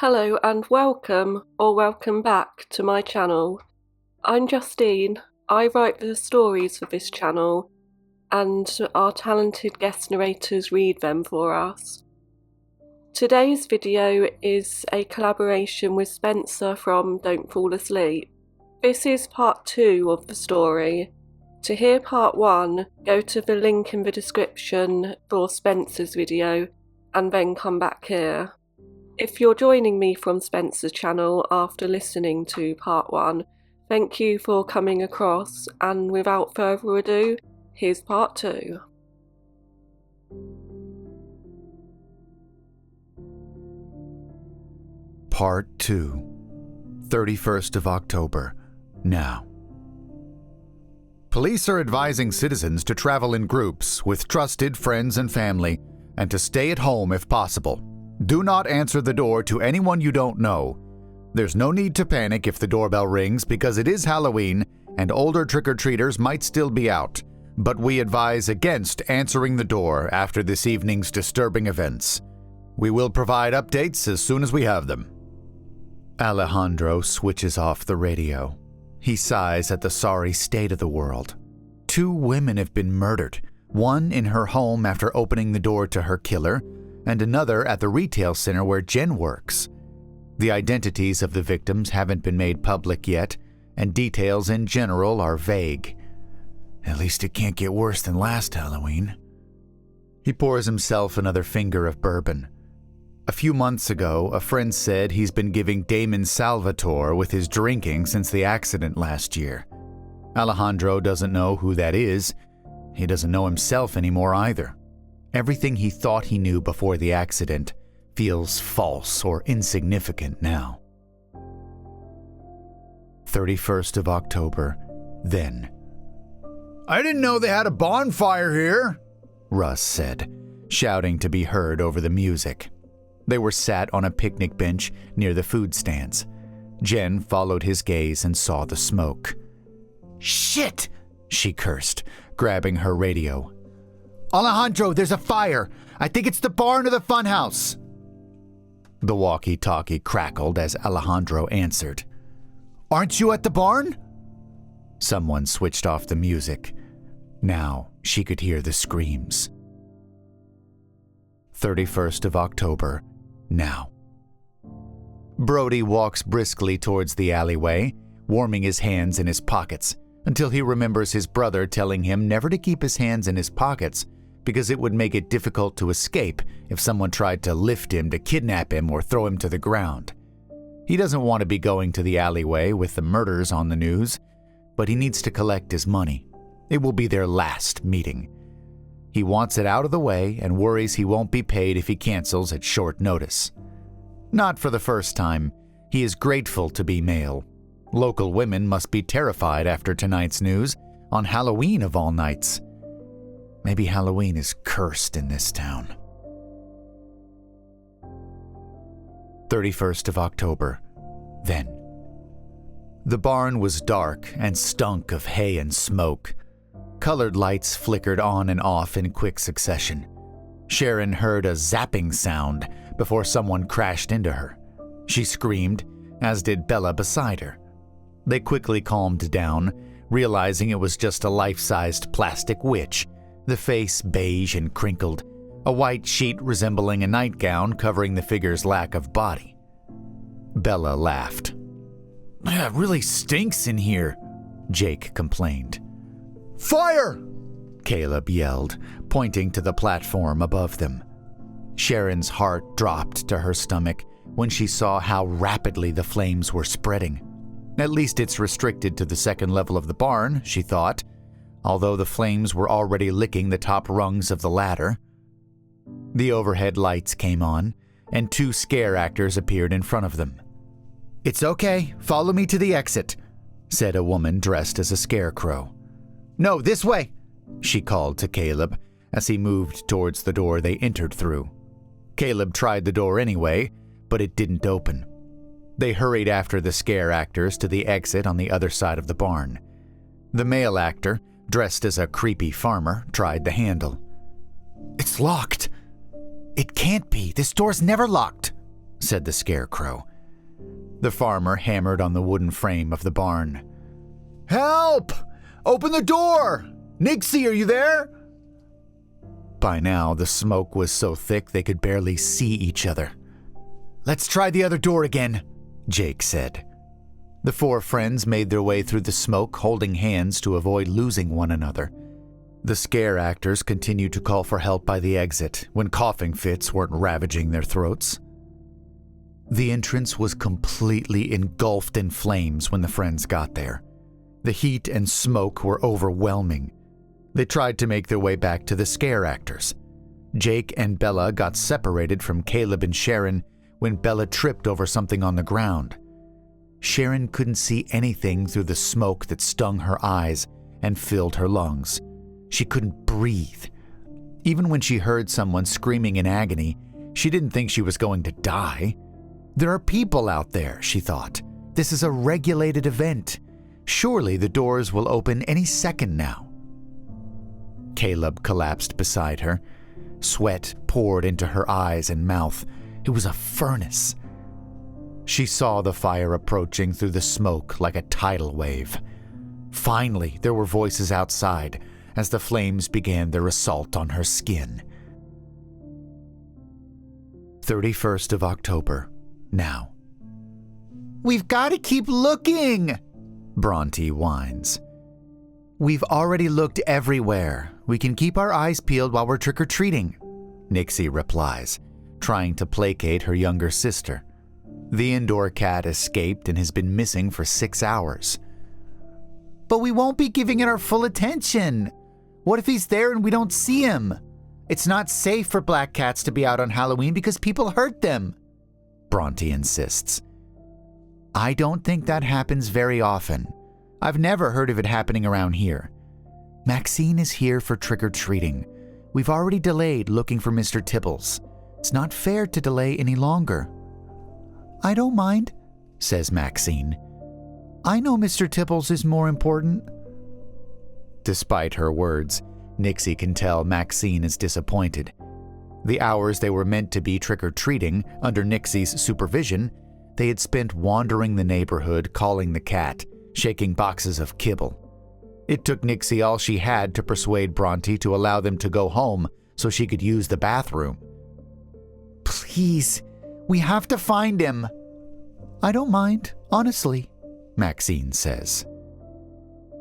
Hello and welcome or welcome back to my channel. I'm Justine. I write the stories for this channel and our talented guest narrators read them for us. Today's video is a collaboration with Spencer from Don't Fall Asleep. This is part 2 of the story. To hear part 1, go to the link in the description for Spencer's video and then come back here. If you're joining me from Spencer's channel after listening to part 1, thank you for coming across, and without further ado, here's part 2. Part 2, 31st of October, now. Police are advising citizens to travel in groups with trusted friends and family, and to stay at home if possible. Do not answer the door to anyone you don't know. There's no need to panic if the doorbell rings because it is Halloween and older trick-or-treaters might still be out, but we advise against answering the door after this evening's disturbing events. We will provide updates as soon as we have them. Alejandro switches off the radio. He sighs at the sorry state of the world. 2 women have been murdered, one in her home after opening the door to her killer, and another at the retail center where Jen works. The identities of the victims haven't been made public yet, and details in general are vague. At least it can't get worse than last Halloween. He pours himself another finger of bourbon. A few months ago, a friend said he's been giving Damon Salvatore with his drinking since the accident last year. Alejandro doesn't know who that is. He doesn't know himself anymore either. Everything he thought he knew before the accident feels false or insignificant now. 31st of October, then. "I didn't know they had a bonfire here," Russ said, shouting to be heard over the music. They were sat on a picnic bench near the food stands. Jen followed his gaze and saw the smoke. "Shit!" she cursed, grabbing her radio. "Alejandro, there's a fire! I think it's the barn or the funhouse!" The walkie-talkie crackled as Alejandro answered. "Aren't you at the barn?" Someone switched off the music. Now she could hear the screams. 31st of October, now. Brody walks briskly towards the alleyway, warming his hands in his pockets, until he remembers his brother telling him never to keep his hands in his pockets because it would make it difficult to escape if someone tried to lift him to kidnap him or throw him to the ground. He doesn't want to be going to the alleyway with the murders on the news, but he needs to collect his money. It will be their last meeting. He wants it out of the way and worries he won't be paid if he cancels at short notice. Not for the first time, he is grateful to be male. Local women must be terrified after tonight's news, on Halloween of all nights. Maybe Halloween is cursed in this town. 31st of October, then. The barn was dark and stunk of hay and smoke. Colored lights flickered on and off in quick succession. Sharon heard a zapping sound before someone crashed into her. She screamed, as did Bella beside her. They quickly calmed down, realizing it was just a life-sized plastic witch, the face beige and crinkled, a white sheet resembling a nightgown covering the figure's lack of body. Bella laughed. "It really stinks in here," Jake complained. "Fire!" Caleb yelled, pointing to the platform above them. Sharon's heart dropped to her stomach when she saw how rapidly the flames were spreading. At least it's restricted to the second level of the barn, she thought, although the flames were already licking the top rungs of the ladder. The overhead lights came on, and 2 scare actors appeared in front of them. "It's okay, follow me to the exit," said a woman dressed as a scarecrow. "No, this way," she called to Caleb as he moved towards the door they entered through. Caleb tried the door anyway, but it didn't open. They hurried after the scare actors to the exit on the other side of the barn. The male actor, dressed as a creepy farmer, tried the handle. "It's locked." "It can't be. This door's never locked." said the Scarecrow. The farmer hammered on the wooden frame of the barn. "Help! Open the door! Nixie, are you there?" By now, the smoke was so thick they could barely see each other. "Let's try the other door again," Jake said. The four friends made their way through the smoke, holding hands to avoid losing one another. The scare actors continued to call for help by the exit when coughing fits weren't ravaging their throats. The entrance was completely engulfed in flames when the friends got there. The heat and smoke were overwhelming. They tried to make their way back to the scare actors. Jake and Bella got separated from Caleb and Sharon when Bella tripped over something on the ground. Sharon couldn't see anything through the smoke that stung her eyes and filled her lungs. She couldn't breathe. Even when she heard someone screaming in agony, she didn't think she was going to die. There are people out there, she thought. This is a regulated event. Surely the doors will open any second now. Caleb collapsed beside her. Sweat poured into her eyes and mouth. It was a furnace. She saw the fire approaching through the smoke like a tidal wave. Finally, there were voices outside as the flames began their assault on her skin. 31st of October, now. "We've got to keep looking," Bronte whines. "We've already looked everywhere. We can keep our eyes peeled while we're trick-or-treating," Nixie replies, trying to placate her younger sister. The indoor cat escaped and has been missing for 6 hours. "But we won't be giving it our full attention. What if he's there and we don't see him? It's not safe for black cats to be out on Halloween because people hurt them," Bronte insists. "I don't think that happens very often. I've never heard of it happening around here. Maxine is here for trick-or-treating. We've already delayed looking for Mr. Tibbles. It's not fair to delay any longer." "I don't mind," says Maxine. "I know Mr. Tibbles is more important." Despite her words, Nixie can tell Maxine is disappointed. The hours they were meant to be trick-or-treating under Nixie's supervision, they had spent wandering the neighborhood calling the cat, shaking boxes of kibble. It took Nixie all she had to persuade Bronte to allow them to go home so she could use the bathroom. "Please, we have to find him." "I don't mind, honestly," Maxine says.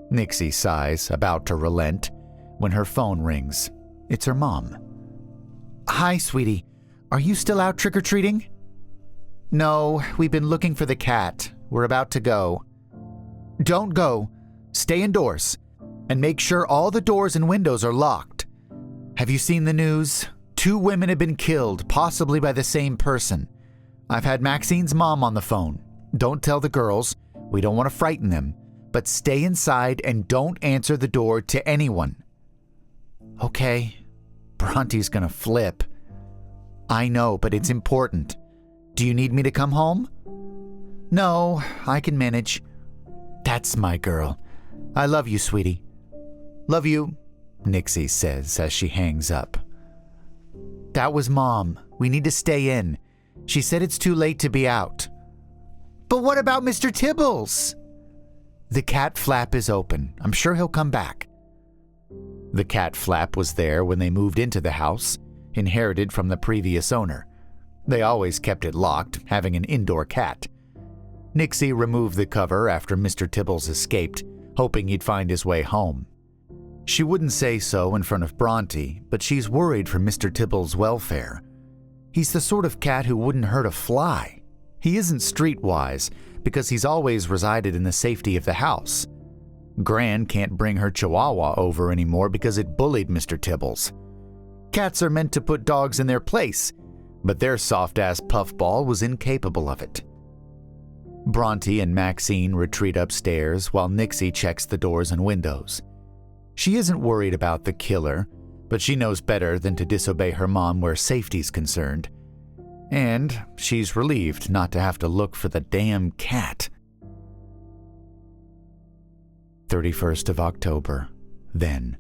Nixie sighs, about to relent, when her phone rings. It's her mom. "Hi, sweetie. Are you still out trick-or-treating?" "No, we've been looking for the cat. We're about to go." "Don't go. Stay indoors. And make sure all the doors and windows are locked. Have you seen the news? 2 women have been killed, possibly by the same person. I've had Maxine's mom on the phone. Don't tell the girls. We don't want to frighten them. But stay inside and don't answer the door to anyone." "Okay." Bronte's gonna flip. "I know, but it's important. Do you need me to come home?" "No, I can manage." "That's my girl. I love you, sweetie." "Love you," Nixie says as she hangs up. "That was Mom. We need to stay in. She said it's too late to be out." "But what about Mr. Tibbles?" "The cat flap is open. I'm sure he'll come back." The cat flap was there when they moved into the house, inherited from the previous owner. They always kept it locked, having an indoor cat. Nixie removed the cover after Mr. Tibbles escaped, hoping he'd find his way home. She wouldn't say so in front of Bronte, but she's worried for Mr. Tibbles' welfare. He's the sort of cat who wouldn't hurt a fly. He isn't streetwise because he's always resided in the safety of the house. Gran can't bring her Chihuahua over anymore because it bullied Mr. Tibbles. Cats are meant to put dogs in their place, but their soft-ass puffball was incapable of it. Bronte and Maxine retreat upstairs while Nixie checks the doors and windows. She isn't worried about the killer, but she knows better than to disobey her mom where safety's concerned. And she's relieved not to have to look for the damn cat. 31st of October, then.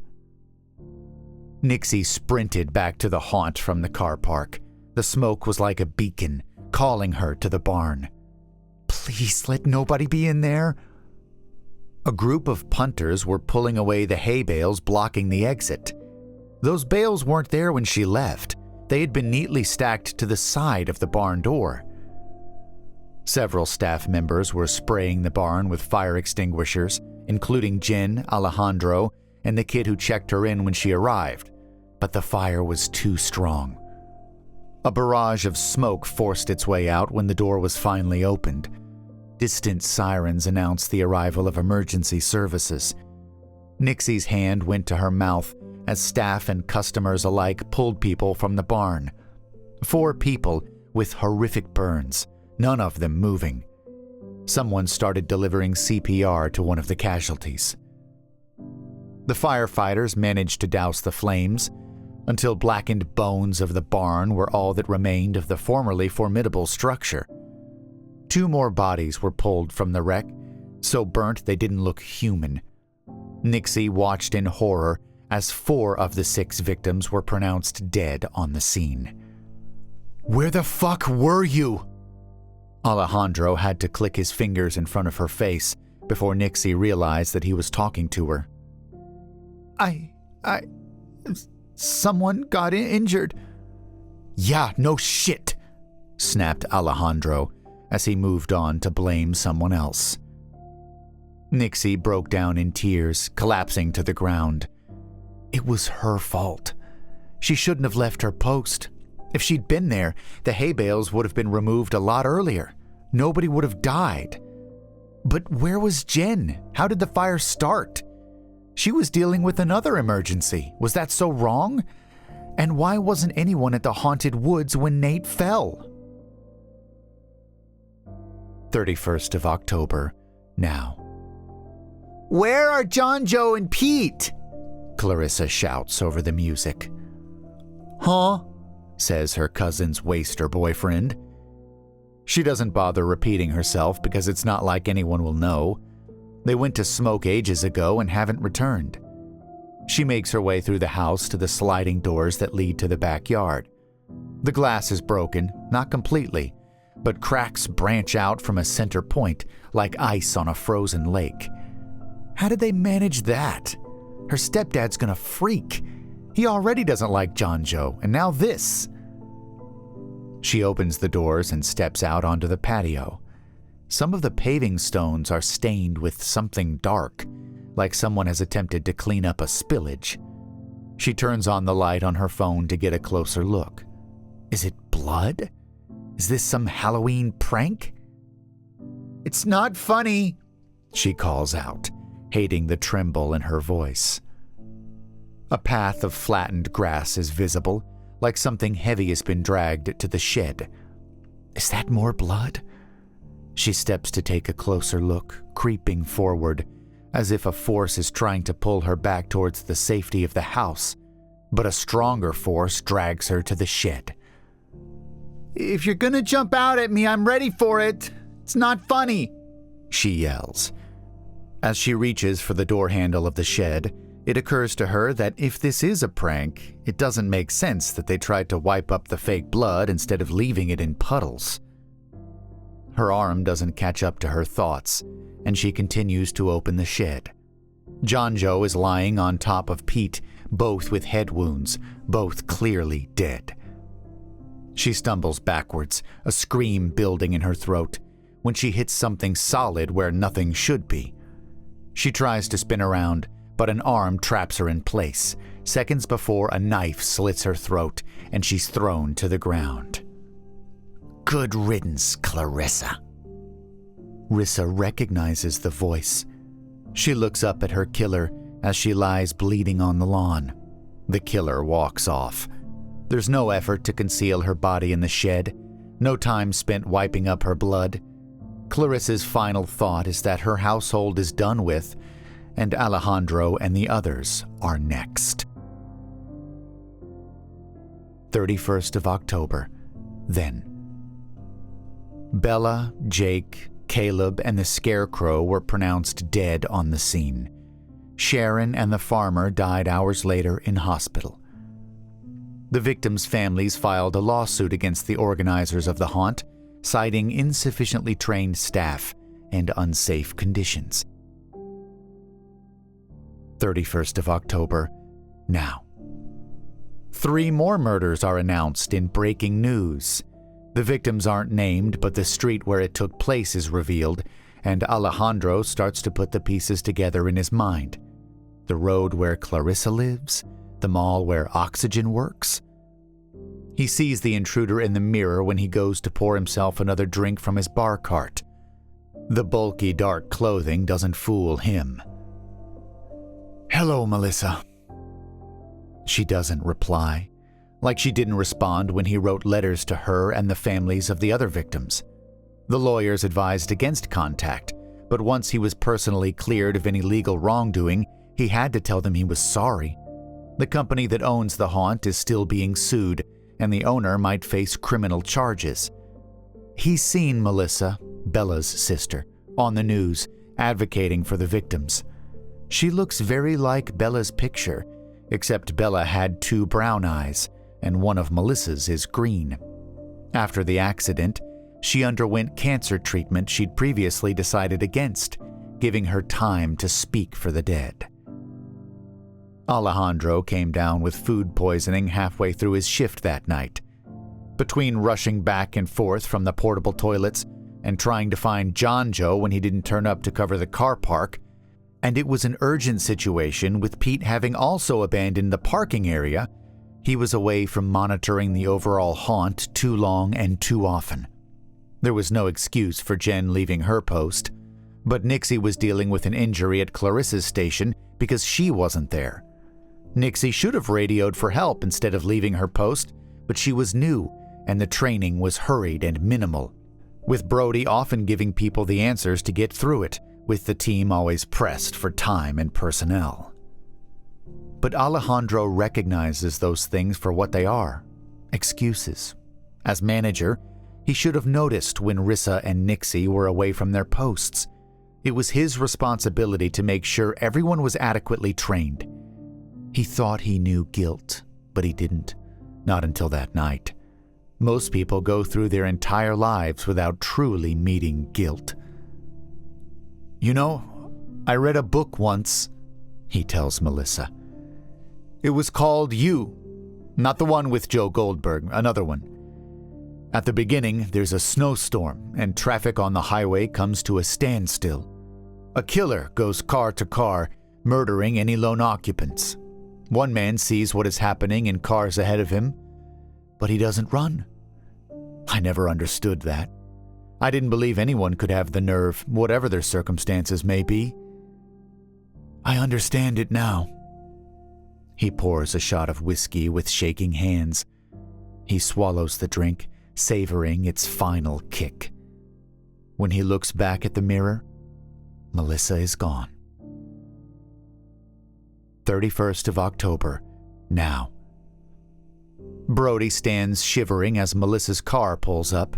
Nixie sprinted back to the haunt from the car park. The smoke was like a beacon, calling her to the barn. "Please let nobody be in there." A group of punters were pulling away the hay bales blocking the exit. Those bales weren't there when she left. They had been neatly stacked to the side of the barn door. Several staff members were spraying the barn with fire extinguishers, including Jen, Alejandro, and the kid who checked her in when she arrived, but the fire was too strong. A barrage of smoke forced its way out when the door was finally opened. Distant sirens announced the arrival of emergency services. Nixie's hand went to her mouth as staff and customers alike pulled people from the barn. 4 people with horrific burns, none of them moving. Someone started delivering CPR to one of the casualties. The firefighters managed to douse the flames until blackened bones of the barn were all that remained of the formerly formidable structure. 2 more bodies were pulled from the wreck, so burnt they didn't look human. Nixie watched in horror as 4 of the 6 victims were pronounced dead on the scene. "Where the fuck were you?" Alejandro had to click his fingers in front of her face before Nixie realized that he was talking to her. Someone got injured." "Yeah, no shit," snapped Alejandro as he moved on to blame someone else. Nixie broke down in tears, collapsing to the ground. It was her fault. She shouldn't have left her post. If she'd been there, the hay bales would have been removed a lot earlier. Nobody would have died. But where was Jen? How did the fire start? She was dealing with another emergency. Was that so wrong? And why wasn't anyone at the haunted woods when Nate fell? 31st of October, now. "Where are John, Joe, and Pete?" Clarissa shouts over the music. "Huh?" says her cousin's waster boyfriend. She doesn't bother repeating herself because it's not like anyone will know. They went to smoke ages ago and haven't returned. She makes her way through the house to the sliding doors that lead to the backyard. The glass is broken, not completely, but cracks branch out from a center point like ice on a frozen lake. How did they manage that? Her stepdad's gonna freak. He already doesn't like John Joe, and now this. She opens the doors and steps out onto the patio. Some of the paving stones are stained with something dark, like someone has attempted to clean up a spillage. She turns on the light on her phone to get a closer look. Is it blood? Is this some Halloween prank? "It's not funny," she calls out, hating the tremble in her voice. A path of flattened grass is visible, like something heavy has been dragged to the shed. Is that more blood? She steps to take a closer look, creeping forward, as if a force is trying to pull her back towards the safety of the house, but a stronger force drags her to the shed. "If you're gonna jump out at me, I'm ready for it. It's not funny," she yells. As she reaches for the door handle of the shed, it occurs to her that if this is a prank, it doesn't make sense that they tried to wipe up the fake blood instead of leaving it in puddles. Her arm doesn't catch up to her thoughts, and she continues to open the shed. John Joe is lying on top of Pete, both with head wounds, both clearly dead. She stumbles backwards, a scream building in her throat, when she hits something solid where nothing should be. She tries to spin around, but an arm traps her in place, seconds before a knife slits her throat and she's thrown to the ground. Good riddance, Clarissa. Rissa recognizes the voice. She looks up at her killer as she lies bleeding on the lawn. The killer walks off. There's no effort to conceal her body in the shed, no time spent wiping up her blood. Clarissa's final thought is that her household is done with, and Alejandro and the others are next. 31st of October, then. Bella, Jake, Caleb, and the Scarecrow were pronounced dead on the scene. Sharon and the farmer died hours later in hospital. The victims' families filed a lawsuit against the organizers of the haunt, citing insufficiently trained staff and unsafe conditions. 31st of October, now. 3 more murders are announced in breaking news. The victims aren't named, but the street where it took place is revealed, and Alejandro starts to put the pieces together in his mind. The road where Clarissa lives, the mall where Oxygen works. He sees the intruder in the mirror when he goes to pour himself another drink from his bar cart. The bulky dark clothing doesn't fool him. "Hello, Melissa." She doesn't reply, like she didn't respond when he wrote letters to her and the families of the other victims. The lawyers advised against contact, but once he was personally cleared of any legal wrongdoing, he had to tell them he was sorry. The company that owns the haunt is still being sued, and the owner might face criminal charges. He's seen Melissa, Bella's sister, on the news, advocating for the victims. She looks very like Bella's picture, except Bella had 2 brown eyes, and one of Melissa's is green. After the accident, she underwent cancer treatment she'd previously decided against, giving her time to speak for the dead. Alejandro came down with food poisoning halfway through his shift that night. Between rushing back and forth from the portable toilets and trying to find John Joe when he didn't turn up to cover the car park, and it was an urgent situation with Pete having also abandoned the parking area, he was away from monitoring the overall haunt too long and too often. There was no excuse for Jen leaving her post, but Nixie was dealing with an injury at Clarissa's station because she wasn't there. Nixie should have radioed for help instead of leaving her post, but she was new and the training was hurried and minimal, with Brody often giving people the answers to get through it, with the team always pressed for time and personnel. But Alejandro recognizes those things for what they are, excuses. As manager, he should have noticed when Rissa and Nixie were away from their posts. It was his responsibility to make sure everyone was adequately trained. He thought he knew guilt, but he didn't, not until that night. Most people go through their entire lives without truly meeting guilt. "You know, I read a book once," he tells Melissa. "It was called You, not the one with Joe Goldberg, another one. At the beginning, there's a snowstorm and traffic on the highway comes to a standstill. A killer goes car to car, murdering any lone occupants. One man sees what is happening in cars ahead of him, but he doesn't run. I never understood that. I didn't believe anyone could have the nerve, whatever their circumstances may be. I understand it now." He pours a shot of whiskey with shaking hands. He swallows the drink, savoring its final kick. When he looks back at the mirror, Melissa is gone. 31st of October, now. Brody stands shivering as Melissa's car pulls up.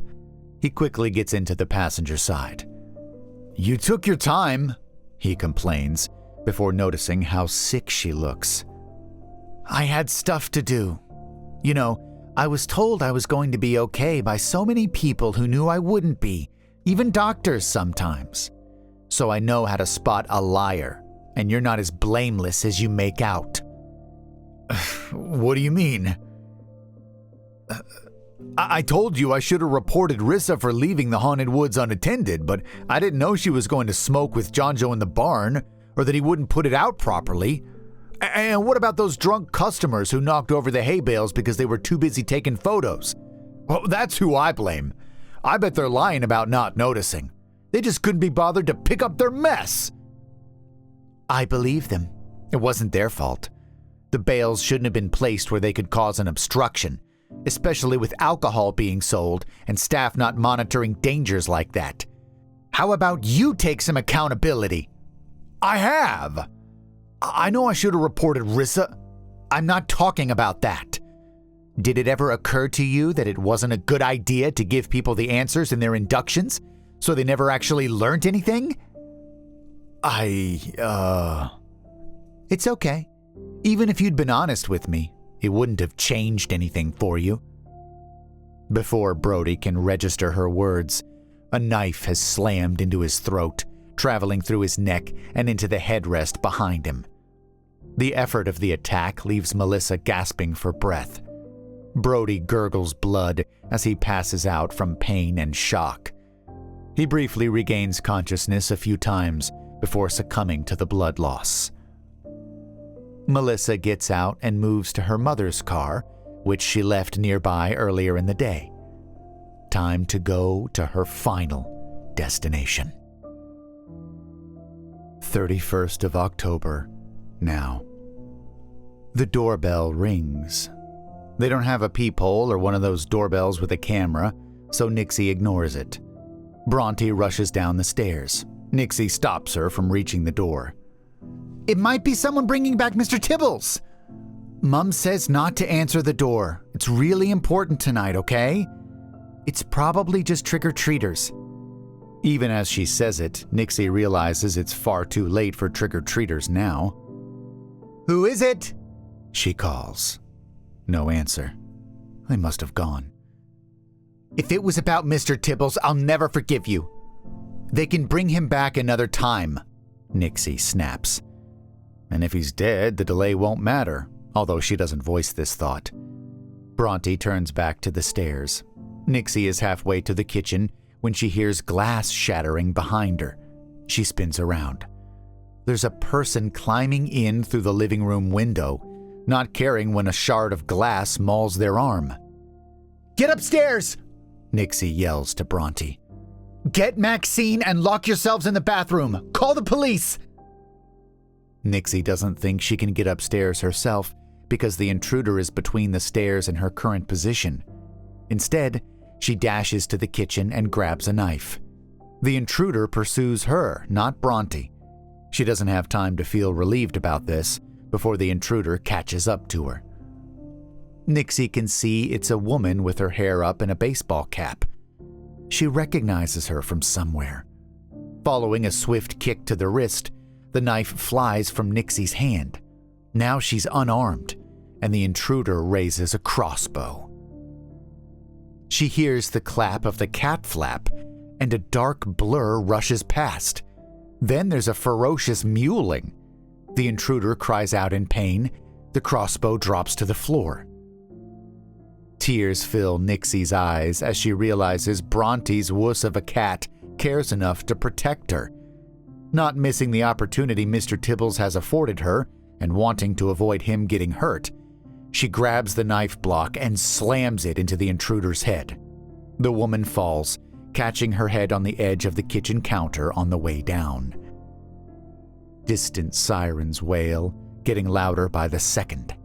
He quickly gets into the passenger side. "You took your time," he complains, before noticing how sick she looks. "I had stuff to do. You know, I was told I was going to be okay by so many people who knew I wouldn't be, even doctors sometimes. So I know how to spot a liar, and you're not as blameless as you make out." "What do you mean?" I told you I should have reported Rissa for leaving the haunted woods unattended, but I didn't know she was going to smoke with John Joe in the barn, or that he wouldn't put it out properly. And what about those drunk customers who knocked over the hay bales because they were too busy taking photos? Well, that's who I blame. I bet they're lying about not noticing. They just couldn't be bothered to pick up their mess." "I believe them. It wasn't their fault. The bales shouldn't have been placed where they could cause an obstruction, especially with alcohol being sold and staff not monitoring dangers like that. How about you take some accountability?" "I have. I know I should have reported Rissa. I'm not talking about that. Did it ever occur to you that it wasn't a good idea to give people the answers in their inductions, so they never actually learned anything?" It's okay. Even if you'd been honest with me, it wouldn't have changed anything for you." Before Brody can register her words, a knife has slammed into his throat, traveling through his neck and into the headrest behind him. The effort of the attack leaves Melissa gasping for breath. Brody gurgles blood as he passes out from pain and shock. He briefly regains consciousness a few times before succumbing to the blood loss. Melissa gets out and moves to her mother's car, which she left nearby earlier in the day. Time to go to her final destination. 31st of October, now. The doorbell rings. They don't have a peephole or one of those doorbells with a camera, so Nixie ignores it. Bronte rushes down the stairs. Nixie stops her from reaching the door. "It might be someone bringing back Mr. Tibbles." "Mum says not to answer the door. It's really important tonight, okay?" "It's probably just trick-or-treaters." Even as she says it, Nixie realizes it's far too late for trick-or-treaters now. "Who is it?" she calls. No answer. They must have gone. "If it was about Mr. Tibbles, I'll never forgive you." "They can bring him back another time," Nixie snaps. And if he's dead, the delay won't matter, although she doesn't voice this thought. Bronte turns back to the stairs. Nixie is halfway to the kitchen when she hears glass shattering behind her. She spins around. There's a person climbing in through the living room window, not caring when a shard of glass mauls their arm. "Get upstairs!" Nixie yells to Bronte. "Get Maxine and lock yourselves in the bathroom. Call the police!" Nixie doesn't think she can get upstairs herself because the intruder is between the stairs and her current position. Instead, she dashes to the kitchen and grabs a knife. The intruder pursues her, not Bronte. She doesn't have time to feel relieved about this before the intruder catches up to her. Nixie can see it's a woman with her hair up in a baseball cap. She recognizes her from somewhere. Following a swift kick to the wrist, the knife flies from Nixie's hand. Now she's unarmed, and the intruder raises a crossbow. She hears the clap of the cat flap, and a dark blur rushes past. Then there's a ferocious mewling. The intruder cries out in pain. The crossbow drops to the floor. Tears fill Nixie's eyes as she realizes Bronte's wuss of a cat cares enough to protect her. Not missing the opportunity Mr. Tibbles has afforded her, and wanting to avoid him getting hurt, she grabs the knife block and slams it into the intruder's head. The woman falls, catching her head on the edge of the kitchen counter on the way down. Distant sirens wail, getting louder by the second.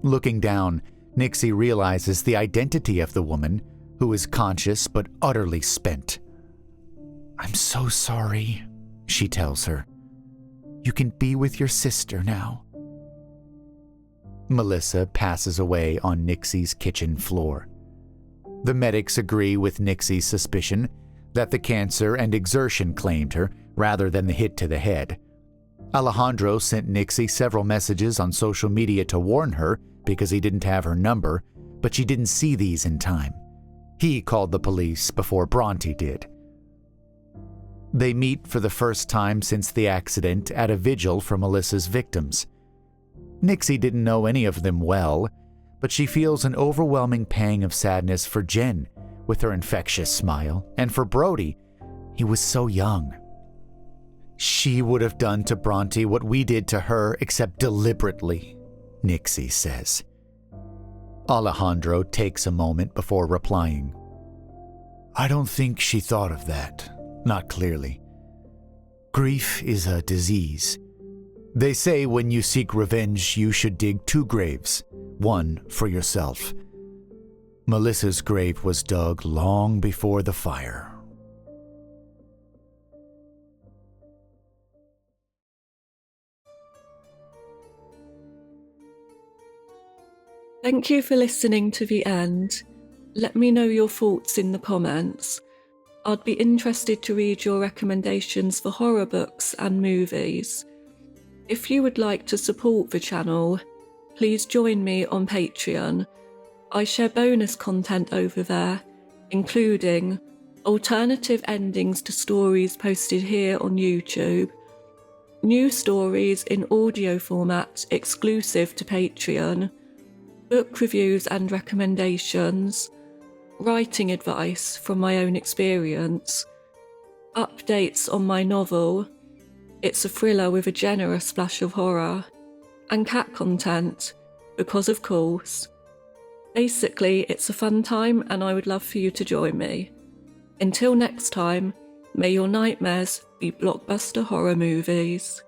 Looking down, Nixie realizes the identity of the woman, who is conscious but utterly spent. "I'm so sorry," she tells her. "You can be with your sister now." Melissa passes away on Nixie's kitchen floor. The medics agree with Nixie's suspicion that the cancer and exertion claimed her rather than the hit to the head. Alejandro sent Nixie several messages on social media to warn her because he didn't have her number, but she didn't see these in time. He called the police before Bronte did. They meet for the first time since the accident at a vigil for Melissa's victims. Nixie didn't know any of them well, but she feels an overwhelming pang of sadness for Jen, with her infectious smile, and for Brody. He was so young. "She would have done to Bronte what we did to her, except deliberately," Nixie says. Alejandro takes a moment before replying. "I don't think she thought of that, not clearly. Grief is a disease. They say when you seek revenge, you should dig 2 graves, one for yourself. Melissa's grave was dug long before the fire." Thank you for listening to the end. Let me know your thoughts in the comments. I'd be interested to read your recommendations for horror books and movies. If you would like to support the channel, please join me on Patreon. I share bonus content over there, including alternative endings to stories posted here on YouTube, new stories in audio format exclusive to Patreon, book reviews and recommendations, writing advice from my own experience, updates on my novel, it's a thriller with a generous splash of horror, and cat content, because of course. Basically, it's a fun time and I would love for you to join me. Until next time, may your nightmares be blockbuster horror movies.